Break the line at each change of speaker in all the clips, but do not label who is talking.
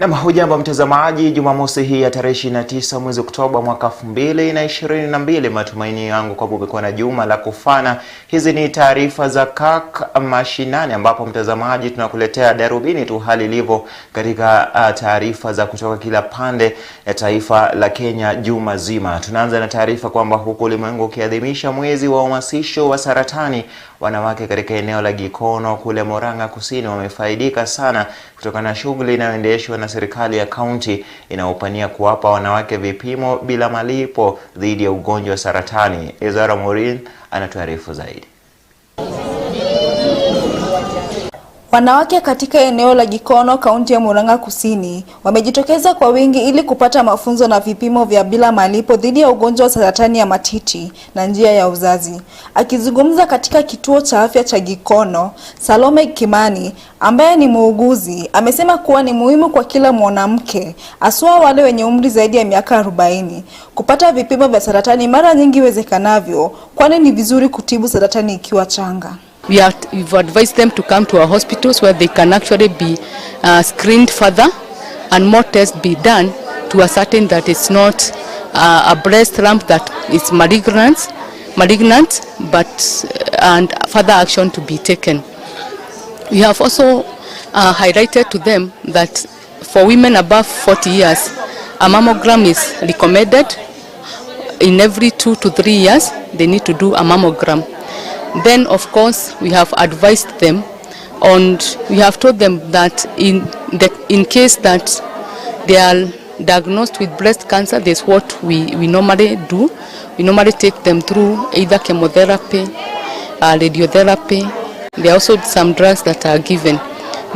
Na hujambo mtazamaji, Jumamosi hii ya tarehe 29 mwezi Oktoba mwaka 2022, matumaini yangu kwamba umekuwa na juma la kufana. Hizi ni taarifa za Kirk Mashinani, ambapo mtazamaji tunakuletea darubini tu hali ilivyo katika taarifa za kutoka kila pande ya taifa la Kenya juma zima. Tunaanza na taarifa kwamba huku ulimwengu ukiadhimisha mwezi wa uhamasisho wa saratani, wanawake katika eneo la Gikono kule Murang'a Kusini wamefaidika sana kutokana na shughuli inayoendeshwa na serikali ya kaunti inayopania kuwapa wanawake vipimo bila malipo dhidi ya ugonjwa wa saratani. Ezara Morin anatuarifu zaidi.
Wanawake katika eneo la Gikono, kaunti ya Murang'a Kusini, wamejitokeza kwa wingi ili kupata mafunzo na vipimo vya bila malipo dhidi ya ugonjwa wa saratani ya matiti na njia ya uzazi. Akizungumza katika kituo cha afya cha Gikono, Salome Kimani, ambaye ni muuguzi, amesema kuwa ni muhimu kwa kila mwanamke, haswa wale wenye umri zaidi ya miaka 40, kupata vipimo vya saratani mara nyingi iwezekanavyo, kwani ni vizuri kutibu saratani ikiwa changa.
We've advised them to come to our hospitals where they can actually be screened further and more tests be done to ascertain that it's not a breast lump that is malignant, but and further action to be taken. We have also highlighted to them that for women above 40 years, a mammogram is recommended. In every 2 to 3 years, they need to do a mammogram. Then, of course, we have advised them, and we have told them that in case that they are diagnosed with breast cancer, this is what we normally do. We normally take them through either chemotherapy, radiotherapy. There are also some drugs that are given.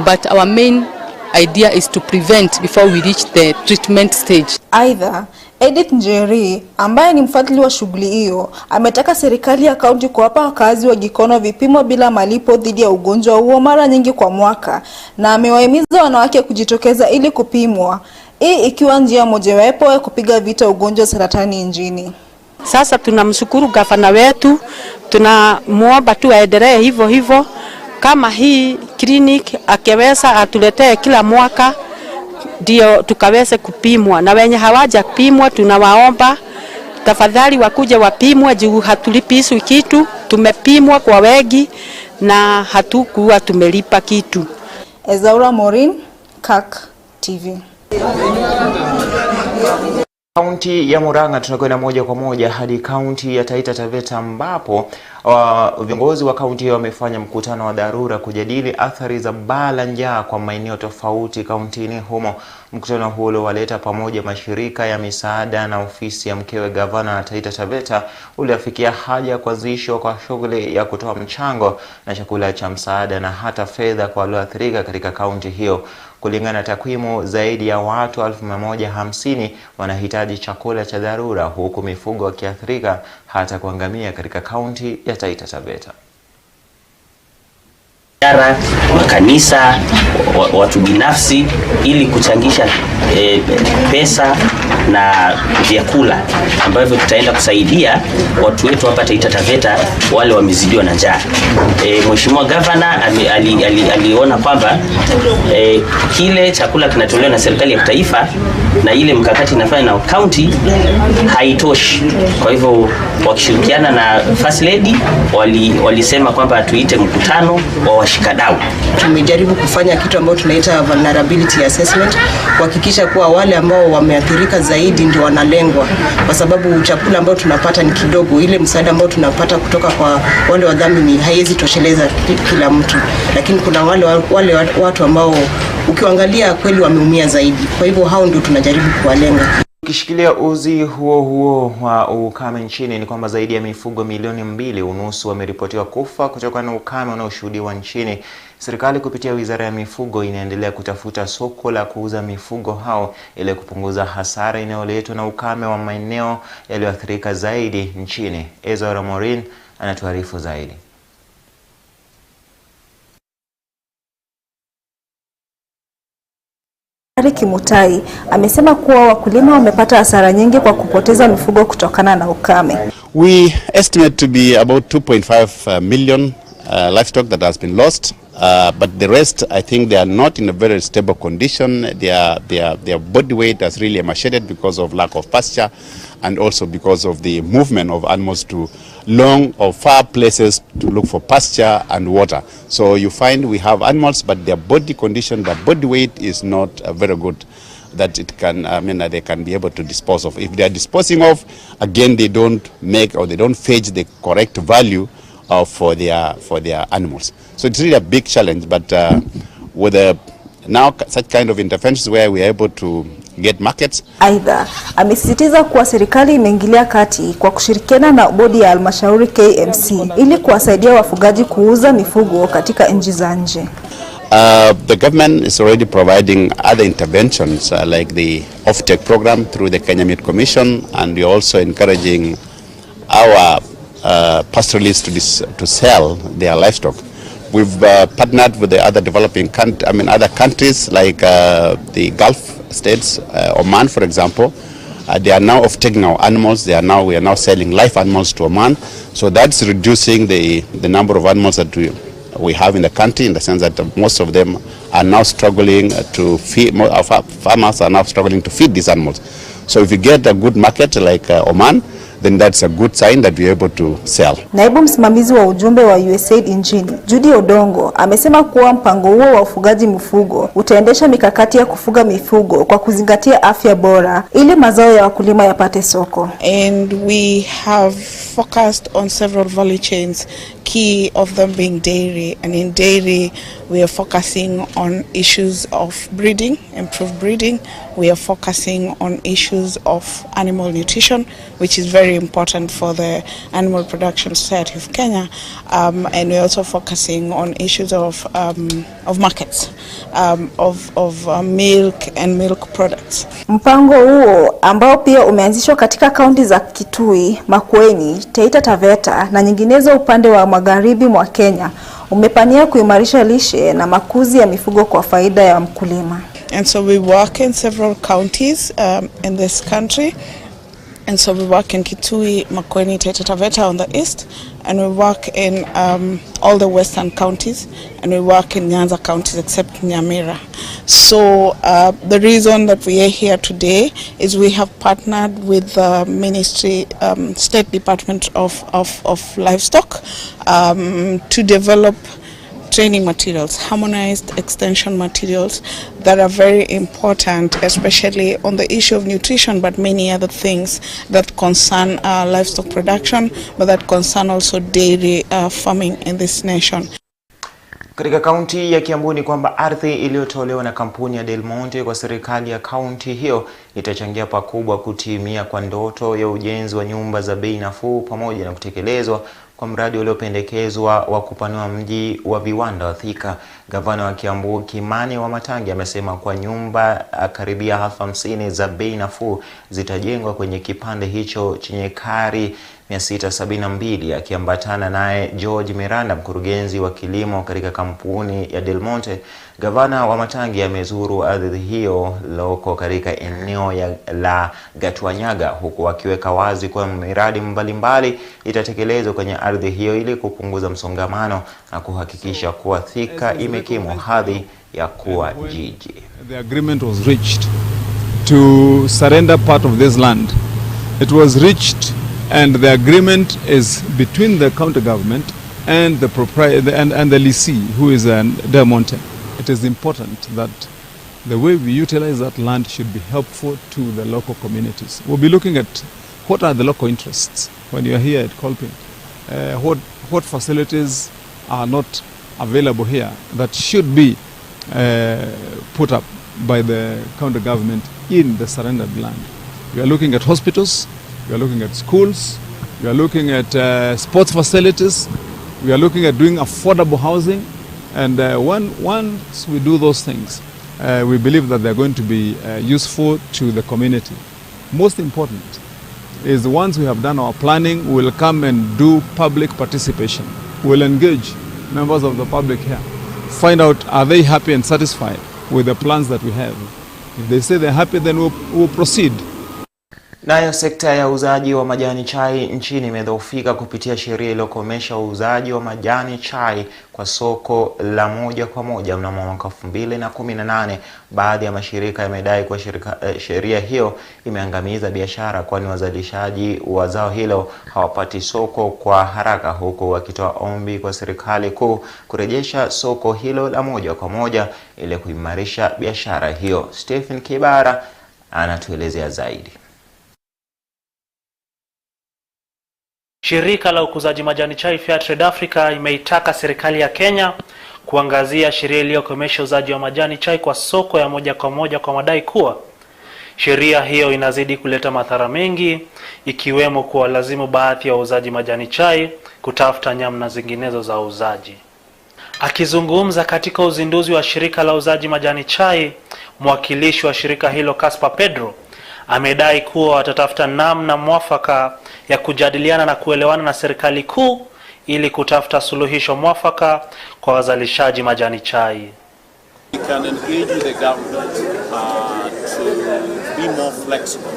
But our main idea is to prevent before we reach the treatment stage.
Either Edith Njeri, ambaye ni mfadhili wa shughuli hiyo, ametaka serikali ya kaunti kuwapa wakazi wa Gikono vipimo bila malipo dhidi ya ugonjwa huo mara nyingi kwa mwaka, na amewahimiza wanawake kujitokeza ili kupimwa, hii ikiwa njia mojawapo ya kupiga vita ugonjwa wa saratani nchini.
Sasa tunamshukuru gavana wetu, tunamuomba tu aendelee hivyo hivyo, kama hii clinic akiweza atuletee kila mwaka ndio tukaweze kupimwa, na wenye hawaja kupimwa tunawaomba tafadhali wakuje wapimwe juu hatulipiswi kitu. Tumepimwa kwa wengi na hatukuwa tumelipa kitu.
Ezara Morin, Kirk TV.
Kaunti ya Murang'a tunakwenda moja kwa moja hadi kaunti ya Taita Taveta, ambapo viongozi wa kaunti hiyo wamefanya mkutano wa dharura kujadili athari za baa la njaa kwa maeneo tofauti kauntini humo. Mkutano huo uliowaleta pamoja mashirika ya misaada na ofisi ya mkewe gavana wa Taita Taveta uliafikia haja ya kuanzishwa kwa shughuli ya kutoa mchango na chakula cha msaada na hata fedha kwa walioathirika katika kaunti hiyo. Kulingana na takwimu, zaidi ya watu 1150 wanahitaji chakula cha dharura, huku mifugo wakiathirika hata kuangamia katika kaunti ya Taita Taveta.
Makanisa, watu binafsi, ili kuchangisha pesa na vyakula ambavyo tutaenda kusaidia watu wetu hapa Taita Taveta wale wamezidiwa na njaa. Mheshimiwa Gavana aliona kwamba kile chakula kinatolewa na serikali ya taifa na ile mkakati inafanya na county haitoshi. Kwa hivyo wakishirikiana na First Lady walisema kwamba tuite mkutano wa washikadau.
Tumejaribu kufanya kitu ambacho tunaita vulnerability assessment, kuhakikisha kuwa wale ambao wameathirika zaidi ndio wanalengwa, kwa sababu chakula ambao tunapata ni kidogo. Ile msaada ambao tunapata kutoka kwa wale wadhamini haiwezi tosheleza kila mtu, lakini kuna wale watu ambao ukiangalia kweli wameumia zaidi. Kwa hivyo hao ndio tunajaribu kuwalenga.
Ukishikilia uzi huo wa ukame nchini, ni kwamba zaidi ya mifugo milioni 2.5 wameripotiwa kufa kutokana na ukame unaoshuhudiwa nchini. Serikali kupitia Wizara ya Mifugo inaendelea kutafuta soko la kuuza mifugo hao ili kupunguza hasara inayoletwa na ukame wa maeneo yaliyoathirika zaidi nchini. Ezara Morin anatuarifu zaidi.
Kimutai amesema kuwa wakulima wamepata hasara nyingi kwa kupoteza mifugo kutokana na ukame.
We estimate to be about 2.5 million livestock that has been lost But the rest, I think they are not in a very stable condition. Their body weight has really emaciated because of lack of pasture, and also because of the movement of animals to long or far places to look for pasture and water. So you find we have animals, but their body condition, their body weight is not very good, that it can, they can be able to dispose of. If they are disposing of, again, they don't make or they don't fetch the correct value for their animals. So it's really a big challenge, but with now such kind of interventions where we are able to get markets.
Aidha, amesisitiza kuwa serikali imeingilia kati kwa kushirikiana na bodi ya halmashauri KMC ili kuwasaidia wafugaji kuuza mifugo katika nchi za nje.
The government is already providing other interventions like the off-take program through the Kenya Meat Commission, and we are also encouraging our pastoralists to sell their livestock. We've partnered with the other developing other countries like the Gulf states, Oman, for example. They are now off-taking our animals. We are now selling live animals to Oman. So that's reducing the number of animals that we have in the country, in the sense that most of them are now struggling to feed. Our farmers are now struggling to feed these animals. So if you get a good market like Oman, then that's a good sign that we're able to sell.
Naibu msimamizi wa ujumbe wa USAID nchini, Judy Odongo, amesema kuwa mpango huo wa ufugaji mifugo utaendesha mikakati ya kufuga mifugo kwa kuzingatia afya bora ili mazao ya wakulima yapate soko.
And we have focused on several value chains, key of them being dairy. And in dairy, we are focusing on issues of breeding, improved breeding. We are focusing on issues of animal nutrition, which is very important for the Animal Production Society of Kenya. And we're also focusing on issues of markets, of milk and milk products.
Mpango huo ambao pia umeanzishwa katika kaunti za Kitui, Makueni, Taita Taveta na nyinginezo upande wa magharibi mwa Kenya umepania kuimarisha lishe na makuzi ya mifugo kwa faida ya mkulima.
And so we work in several counties in this country. And so we work in Kitui, Makueni, Taita Taveta on the east, and we work in all the western counties, and we work in Nyanza counties except Nyamira. So the reason that we are here today is we have partnered with the Ministry, State Department of Livestock to develop training materials, harmonized extension materials that are very important, especially on the issue of nutrition, but many other things that concern livestock production, but that concern also dairy farming in this nation.
Katika kaunti ya Kiambu ni kwamba ardhi iliyotolewa na kampuni ya Del Monte kwa serikali ya kaunti hiyo itachangia pakubwa kutimia kwa ndoto ya ujenzi wa nyumba za bei nafuu pamoja na kutekelezwa kwa mradi uliopendekezwa wa kupanua mji wa viwanda wa Thika. Gavana wa Kiambu Kimani Wamatangi amesema kwa nyumba karibia 50 za bei nafuu zitajengwa kwenye kipande hicho chenye kari 672, akiambatana naye George Miranda, mkurugenzi wa kilimo katika kampuni ya Del Monte. Gavana Wamatangi amezuru ardhi hiyo loko katika eneo la Gatwanyaga, huku akiweka wazi kwa miradi mbalimbali itatekelezwa kwenye ardhi hiyo ili kupunguza msongamano na kuhakikisha kuwa Thika imekimu hadhi ya kuwa jiji.
The agreement was reached to surrender part of this land. It was reached, and the agreement is between the county government and the proprietor and the lessee, who is Del Monte. It is important that the way we utilize that land should be helpful to the local communities. We'll be looking at what are the local interests when you are here at Kolping. What facilities are not available here that should be put up by the county government in the surrendered land. We are looking at hospitals, we are looking at schools, we are looking at sports facilities, we are looking at doing affordable housing, and once we do those things, we believe that they're going to be useful to the community. Most important is once we have done our planning, we'll come and do public participation. We'll engage members of the public here, find out are they happy and satisfied with the plans that we have. If they say they're happy, then we'll proceed.
Nayo sekta ya uuzaji wa majani chai nchini imedhoofika kupitia sheria iliyokomesha uuzaji wa majani chai kwa soko la moja kwa moja mnamo mwaka 2018. Baadhi ya mashirika yamedai kwa sheria hiyo imeangamiza biashara, kwani wazalishaji wa zao hilo hawapati soko kwa haraka, huku wakitoa ombi kwa serikali kuu kurejesha soko hilo la moja kwa moja ili kuimarisha biashara hiyo. Stephen Kibara anatuelezea zaidi.
Shirika la ukuzaji majani chai Fair Trade Africa imeitaka serikali ya Kenya kuangazia sheria iliyokomesha uzaji wa majani chai kwa soko ya moja kwa moja, kwa madai kuwa sheria hiyo inazidi kuleta madhara mengi, ikiwemo kuwalazimu baadhi ya wauzaji majani chai kutafuta nyamna zinginezo za uzaji. Akizungumza katika uzinduzi wa shirika la uzaji majani chai, mwakilishi wa shirika hilo Casper Pedro amedai kuwa watatafuta namna mwafaka ya kujadiliana na kuelewana na serikali kuu ili kutafuta suluhisho mwafaka kwa wazalishaji majani chai.
We can engage with the government to be more flexible,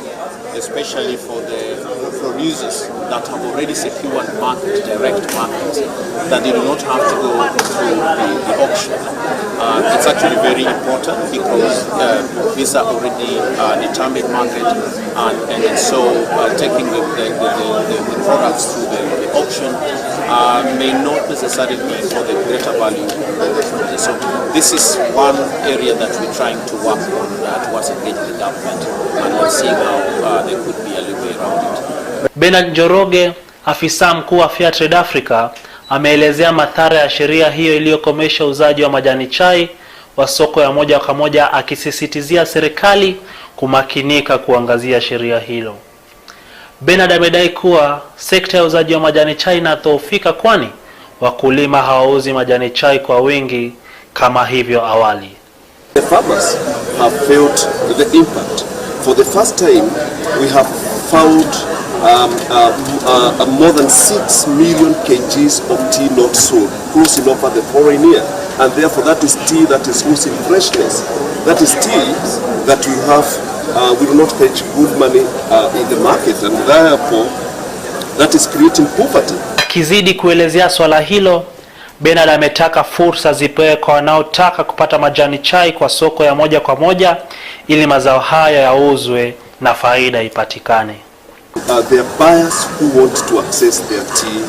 especially for the producers that have already secured market, direct markets, that they do not have to go through the auction. It's actually very important because these are already determined market, and so taking the products through the auction may not necessarily be for the greater value. So this is one area that we're trying to work on towards engaging the government, and we'll see how there could be a little way around it.
Bernard Njoroge, afisa mkuu wa Fair Trade Africa, ameelezea madhara ya sheria hiyo iliyokomesha uzaji wa majani chai wa soko ya moja kwa moja, akisisitizia serikali kumakinika kuangazia sheria hilo. Bernard amedai kuwa sekta ya uzaji wa majani chai inadhoofika, kwani wakulima hawauzi majani chai kwa wingi kama hivyo awali.
The farmers have felt the impact. For the first time, we have found more than 6 million kgs of tea not sold, crossing over the foreign year, and therefore that is tea that is losing freshness. That is tea that we have will not fetch good money in the market, and therefore that is creating poverty.
Akizidi kuelezea swala hilo, Bernard ametaka fursa zipewe kwa wanaotaka kupata majani chai kwa soko ya moja kwa moja ili mazao haya yauzwe na faida ipatikane.
There are buyers who want to access their tea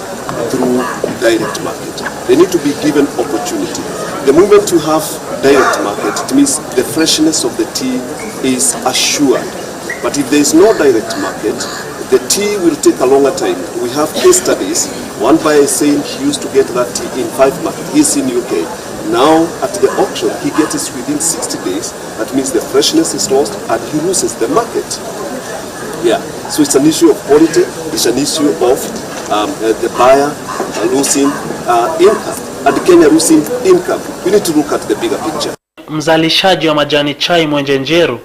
through direct market. They need to be given opportunity. The moment you have direct market, it means the freshness of the tea is assured. But if there is no direct market, the tea will take a longer time. We have case studies. One buyer is saying he used to get that tea in 5 months. He's in UK. Now at the auction, he gets it within 60 days. That means the freshness is lost and he loses the market. Yeah, so it's an issue of quality. It's an issue of the buyer losing income and Kenya losing income. We need to look at the bigger picture.
Mzalishaji wa majani chai Mwenjenjeru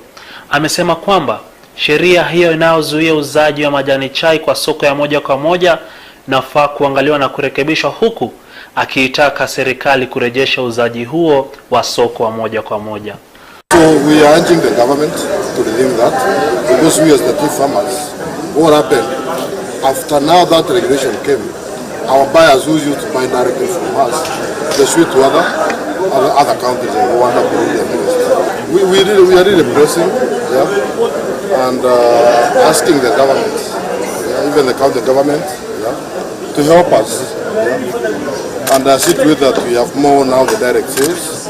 amesema kwamba sheria hiyo inayozuia uzaji wa majani chai kwa soko ya moja kwa moja nafaa kuangaliwa na kurekebishwa, huku akiitaka serikali kurejesha uzaji huo wa soko wa moja kwa moja.
So we are urging the government to rethink that, because we as the tea farmers, what happened after now that regulation came, our buyers who used to buy directly from us, they switched to other countries like Rwanda, Burundi, and others. We are really pressing, yeah, and asking the government, even the county government, to help us, and see to it that we have more now the direct sales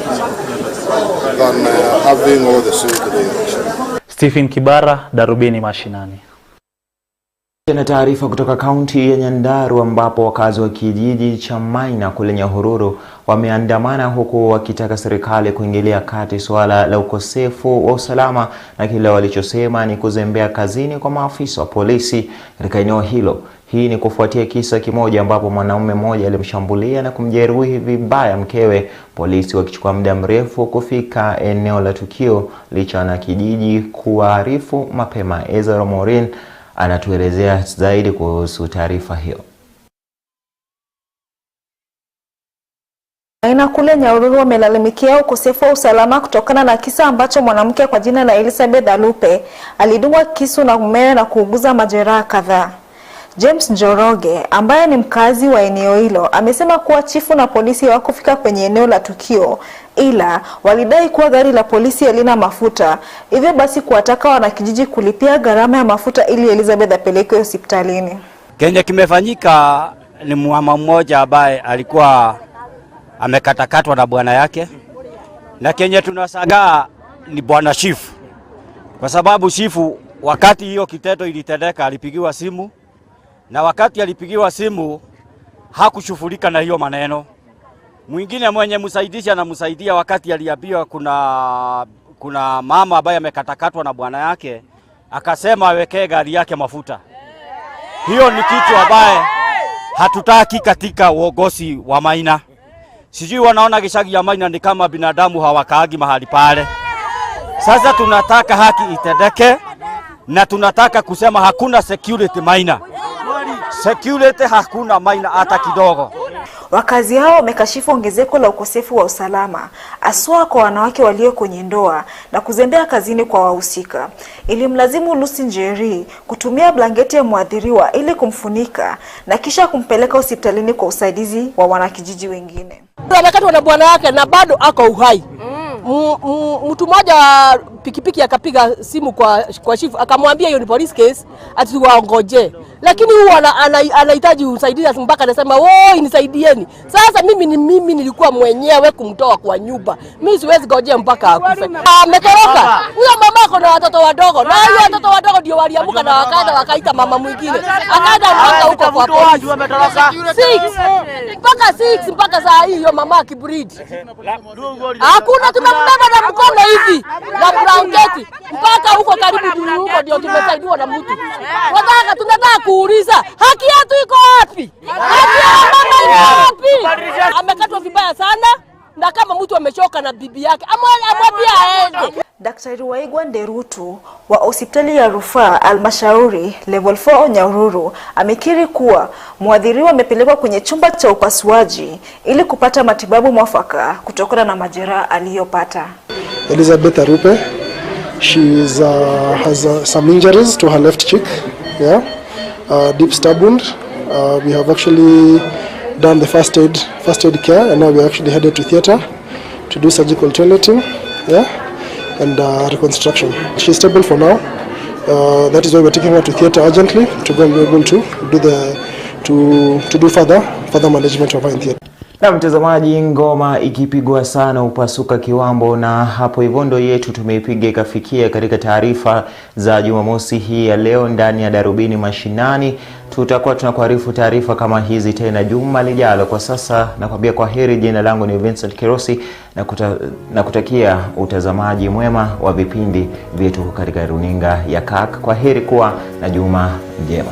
than having all the sales today.
Stephen Kibara, Darubini Mashinani.
Na taarifa kutoka kaunti ya Nyandarua, ambapo wakazi wa kijiji cha Maina kule Nyahururu wameandamana huku wakitaka serikali kuingilia kati swala la ukosefu wa usalama na kile walichosema ni kuzembea kazini kwa maafisa wa polisi katika eneo hilo. Hii ni kufuatia kisa kimoja ambapo mwanaume mmoja alimshambulia na kumjeruhi vibaya mkewe, polisi wakichukua muda mrefu kufika eneo la tukio licha na kijiji kuarifu mapema. Ezra Morin anatuelezea zaidi kuhusu taarifa hiyo.
Aina kule Nyahururu wamelalamikia ukosefu wa usalama kutokana na kisa ambacho mwanamke kwa jina la Elizabeth Alupe alidungwa kisu na mumewe na kuuguza majeraha kadhaa. James Njoroge ambaye ni mkazi wa eneo hilo amesema kuwa chifu na polisi hawakufika kwenye eneo la tukio, ila walidai kuwa gari la polisi halina mafuta, hivyo basi kuwataka wanakijiji kulipia gharama ya mafuta ili Elizabeth apelekwe hospitalini.
Kenye kimefanyika ni mama mmoja ambaye alikuwa amekatakatwa na bwana yake, na kenye tunasagaa ni bwana chifu, kwa sababu chifu wakati hiyo kitendo ilitendeka alipigiwa simu, na wakati alipigiwa simu hakushughulika na hiyo maneno. Mwingine mwenye msaidizi anamsaidia wakati aliambiwa kuna mama ambaye amekatakatwa na bwana yake, akasema awekee gari yake mafuta. Hiyo ni kitu ambaye hatutaki katika uongozi wa Maina. Sijui wanaona gishagi ya Maina ni kama binadamu hawakaagi mahali pale. Sasa tunataka haki itendeke, na tunataka kusema hakuna security Maina. Security hakuna Maina hata kidogo.
Wakazi hao wamekashifu ongezeko la ukosefu wa usalama, aswa kwa wanawake walio kwenye ndoa na kuzembea kazini kwa wahusika. Ilimlazimu Lucy Njeri kutumia blanketi ya muadhiriwa ili kumfunika na kisha kumpeleka hospitalini kwa usaidizi wa wanakijiji wengine.
Amekatwa na bwana yake na bado ako uhai. Mtu mmoja pikipiki akapiga simu kwa chief akamwambia hiyo ni police case ati waongoje, lakini huwa anahitaji usaidizi mpaka anasema woi nisaidieni. Sasa mimi nilikuwa mwenyewe kumtoa kwa nyumba, mimi siwezi ngojea mpaka akufe. Ametoroka huyo mama ako na watoto wadogo, na hiyo watoto wadogo ndio waliamuka na wakaita mama mwingine akaenda mpaka huko kwa polisi. Mpaka saa hiyo mama kibreed hakuna, tunambeba na mkono hivi na blanketi mpaka huko karibu huko ndio tumesaidiwa na mtu. Tunataka kuuliza haki yetu iko wapi? Haki ya mama iko wapi? Amekatwa vibaya sana, na kama mtu amechoka na bibi yake amwambia aende.
Daktari Waigwa Nderutu wa hospitali ya rufaa Almashauri level 4 Nyahururu amekiri kuwa muadhiriwa amepelekwa kwenye chumba cha upasuaji ili kupata matibabu mwafaka kutokana na majeraha aliyopata.
Elizabeth Alupe, she has some injuries to her left cheek, deep stab wound. We have actually done the first aid care, and now we are actually headed to theater to do surgical toileting, and reconstruction. She's stable for now. That is why we're taking her to theater urgently to go and be able to do further management of her in theater.
Na mtazamaji, ngoma ikipigwa sana upasuka kiwambo, na hapo hivyo ndo yetu tumeipiga ikafikia katika taarifa za Jumamosi hii ya leo ndani ya Darubini Mashinani. Tutakuwa tunakuarifu taarifa kama hizi tena juma lijalo. Kwa sasa nakwambia kwaheri. Jina langu ni Vincent Kerosi na kutakia utazamaji mwema wa vipindi vyetu katika runinga ya Kirk. Kwaheri, kuwa na juma njema.